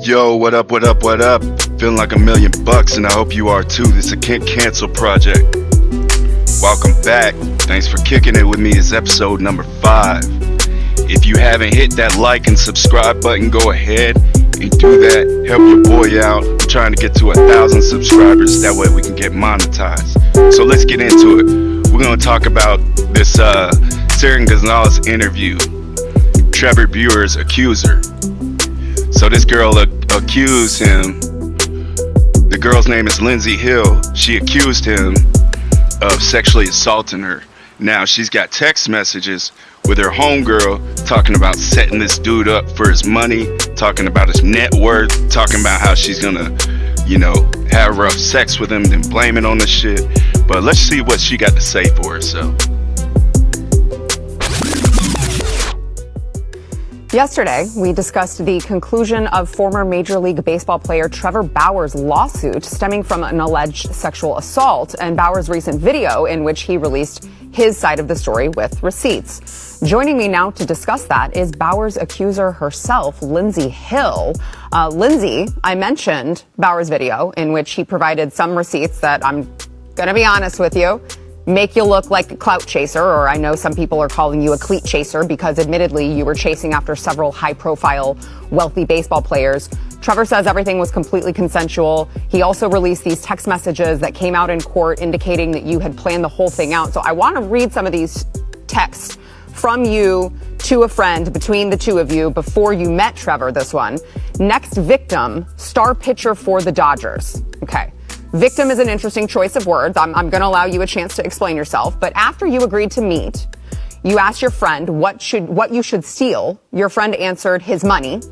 Yo, what up, what up, what up? Feeling like $1,000,000 and I hope you are too. This is a Can't Cancel project. Welcome back. Thanks for kicking it with me. It's episode number 5. If you haven't hit that like and subscribe button, go ahead and do that. Help your boy out. I'm trying to get to 1,000 subscribers. That way we can get monetized. So let's get into it. We're going to talk about this Sarah Gonzalez interview. Trevor Bauer's Accuser. So this girl accused him. The girl's name is Lindsey Hill. She accused him of sexually assaulting her. Now she's got text messages with her homegirl talking about setting this dude up for his money, talking about his net worth, talking about how she's gonna, have rough sex with him, then blame it on the shit. But let's see what she got to say for herself. Yesterday, we discussed the conclusion of former Major League Baseball player Trevor Bauer's lawsuit stemming from an alleged sexual assault and Bauer's recent video in which he released his side of the story with receipts. Joining me now to discuss that is Bauer's accuser herself, Lindsey Hill. Lindsey, I mentioned Bauer's video in which he provided some receipts that, I'm going to be honest with you, make you look like a clout chaser, or I know some people are calling you a cleat chaser because admittedly you were chasing after several high-profile, wealthy baseball players. Trevor says everything was completely consensual. He also released these text messages that came out in court indicating that you had planned the whole thing out. So I want to read some of these texts from you to a friend between the two of you before you met Trevor, this one. Next victim, star pitcher for the Dodgers. Okay. Victim is an interesting choice of words. I'm going to allow you a chance to explain yourself. But after you agreed to meet, you asked your friend what you should steal. Your friend answered his money.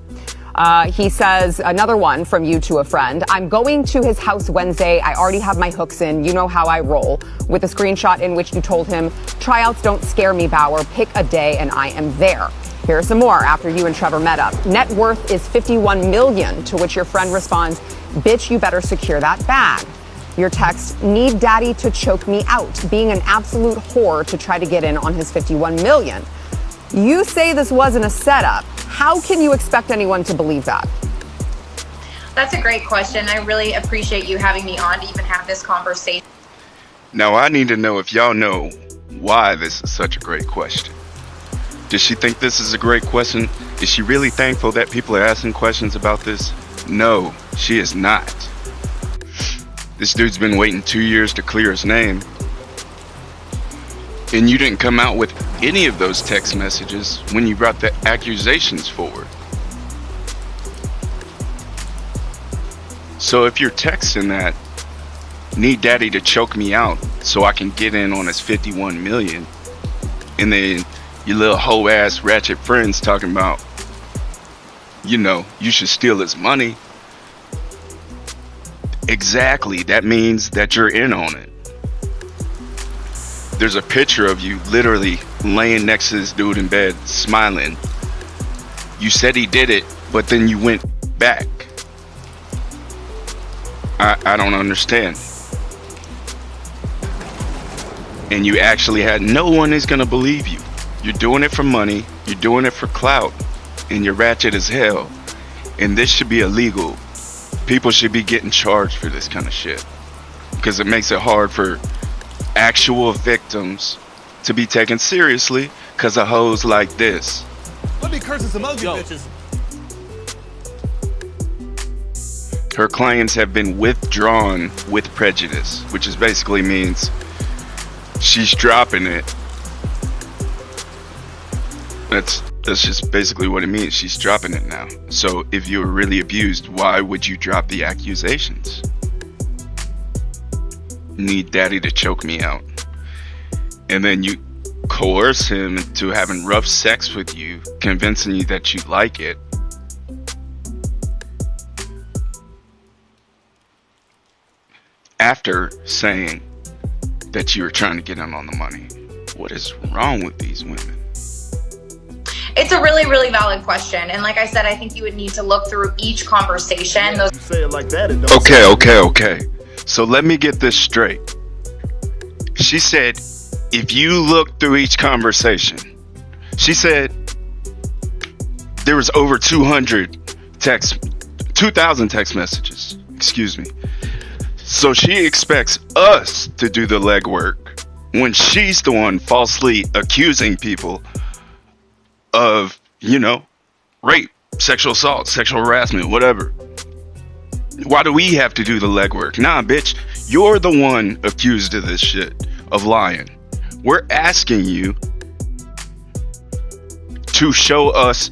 He says, another one from you to a friend, I'm going to his house Wednesday. I already have my hooks in. You know how I roll. With a screenshot in which you told him, tryouts don't scare me, Bauer. Pick a day and I am there. Here are some more after you and Trevor met up. Net worth is $51 million, to which your friend responds, bitch, you better secure that bag. Your text, need daddy to choke me out, being an absolute whore to try to get in on his $51 million. You say this wasn't a setup. How can you expect anyone to believe that? That's a great question. I really appreciate you having me on to even have this conversation. Now I need to know if y'all know why this is such a great question. Does she think this is a great question? Is she really thankful that people are asking questions about this? No, she is not. This dude's been waiting 2 years to clear his name. And you didn't come out with any of those text messages when you brought the accusations forward. So if you're texting that, need daddy to choke me out so I can get in on his $51 million, and then your little hoe ass ratchet friends talking about, you should steal his money. Exactly, that means that you're in on it. There's a picture of you literally laying next to this dude in bed, smiling. You said he did it, but then you went back. I don't understand. And you actually had no one is gonna believe you. You're doing it for money, you're doing it for clout, and you're ratchet as hell. And this should be illegal. People should be getting charged for this kind of shit. Because it makes it hard for actual victims to be taken seriously because of hoes like this. Let me curse some ugly bitches. Her claims have been withdrawn with prejudice, which is basically means she's dropping it. That's just basically what it means. She's dropping it now. So if you were really abused, why would you drop the accusations? Need daddy to choke me out. And then you coerce him into having rough sex with you, convincing you that you like it. After saying that you were trying to get in on the money. What is wrong with these women? It's a really, really valid question. And like I said, I think you would need to look through each conversation. You say it like that, it don't Okay. So let me get this straight. She said, if you look through each conversation, she said there was over 200 texts 2,000 text messages. Excuse me. So she expects us to do the legwork when she's the one falsely accusing people of, rape, sexual assault, sexual harassment, whatever. Why do we have to do the legwork? Nah, bitch, you're the one accused of this shit, of lying. We're asking you to show us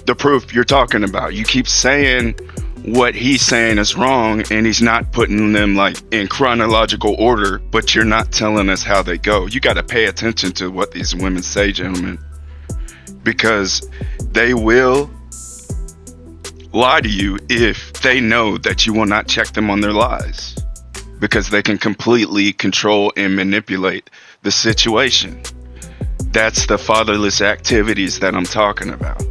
the proof you're talking about. You keep saying what he's saying is wrong, and he's not putting them like in chronological order, but you're not telling us how they go. You got to pay attention to what these women say, gentlemen, because they will lie to you if they know that you will not check them on their lies, because they can completely control and manipulate the situation. That's the fatherless activities that I'm talking about.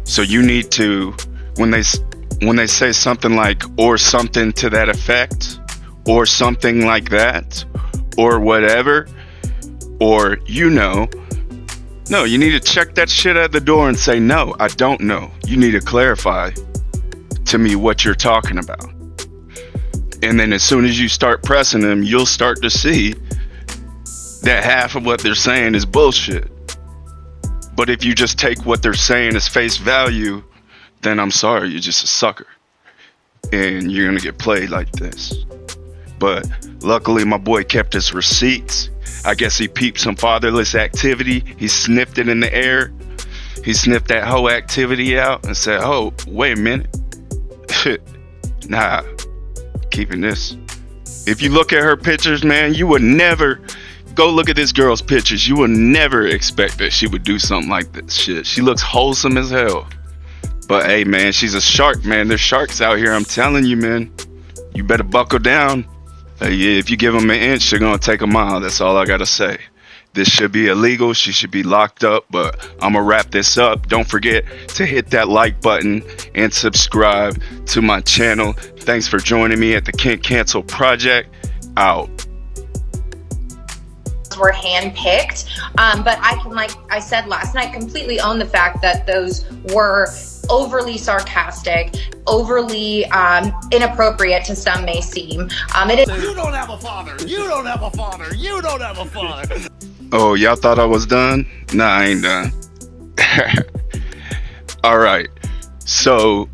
So you need to, when they say something like, or something to that effect, or something like that, or whatever, or no, you need to check that shit at the door and say, no, I don't know. You need to clarify to me what you're talking about. And then as soon as you start pressing them, you'll start to see that half of what they're saying is bullshit. But if you just take what they're saying as face value, then I'm sorry, you're just a sucker. And you're going to get played like this. But luckily, my boy kept his receipts. I guess he peeped some fatherless activity. He sniffed it in the air. He sniffed that whole activity out and said, oh, wait a minute. Nah, keeping this. If you look at her pictures, man, you would never... Go look at this girl's pictures. You would never expect that she would do something like this shit. She looks wholesome as hell. But hey, man, she's a shark, man. There's sharks out here. I'm telling you, man. You better buckle down. If you give them an inch, they're going to take a mile. That's all I got to say. This should be illegal. She should be locked up. But I'm going to wrap this up. Don't forget to hit that like button and subscribe to my channel. Thanks for joining me at the Can't Cancel Project. Out. Were handpicked, but I can, like I said last night, completely own the fact that those were overly sarcastic, overly inappropriate to some may seem. You don't have a father. You don't have a father. You don't have a father. Oh, y'all thought I was done? Nah, I ain't done. All right. So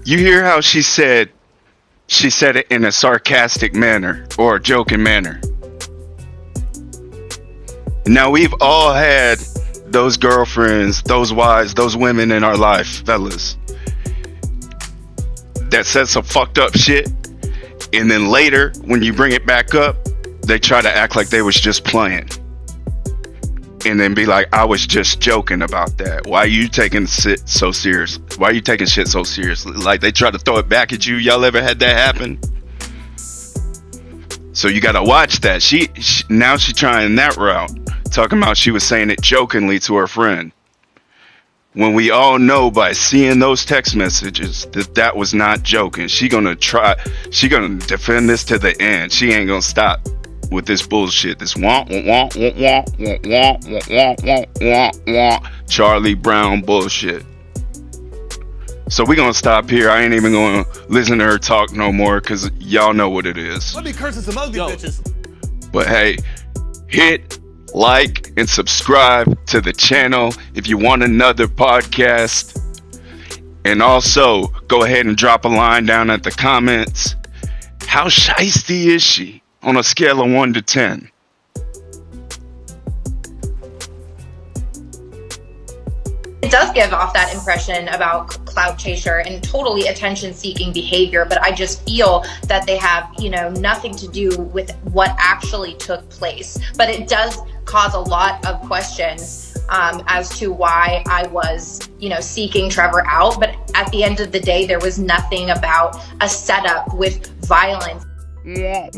you hear how she said it in a sarcastic manner or a joking manner. Now, we've all had those girlfriends, those wives, those women in our life, fellas, that said some fucked up shit, and then later, when you bring it back up, they try to act like they was just playing. And then be like, I was just joking about that. Why are you taking shit so serious? Why are you taking shit so seriously? Like, they try to throw it back at you. Y'all ever had that happen? So you gotta watch that. Now she's trying that route. Talking about she was saying it jokingly to her friend. When we all know by seeing those text messages that was not joking. She gonna defend this to the end. She ain't gonna stop with this bullshit. This Charlie Brown bullshit. So we gonna stop here. I ain't even gonna listen to her talk no more, cause y'all know what it is. Let me curse some ugly bitches. But hey, hit like and subscribe to the channel if you want another podcast. And also go ahead and drop a line down at the comments. How shiesty is she on a scale of 1 to 10? It does give off that impression about clout chaser and totally attention-seeking behavior, but I just feel that they have, nothing to do with what actually took place. But it does cause a lot of questions as to why I was, seeking Trevor out. But at the end of the day, there was nothing about a setup with violence. Yeah.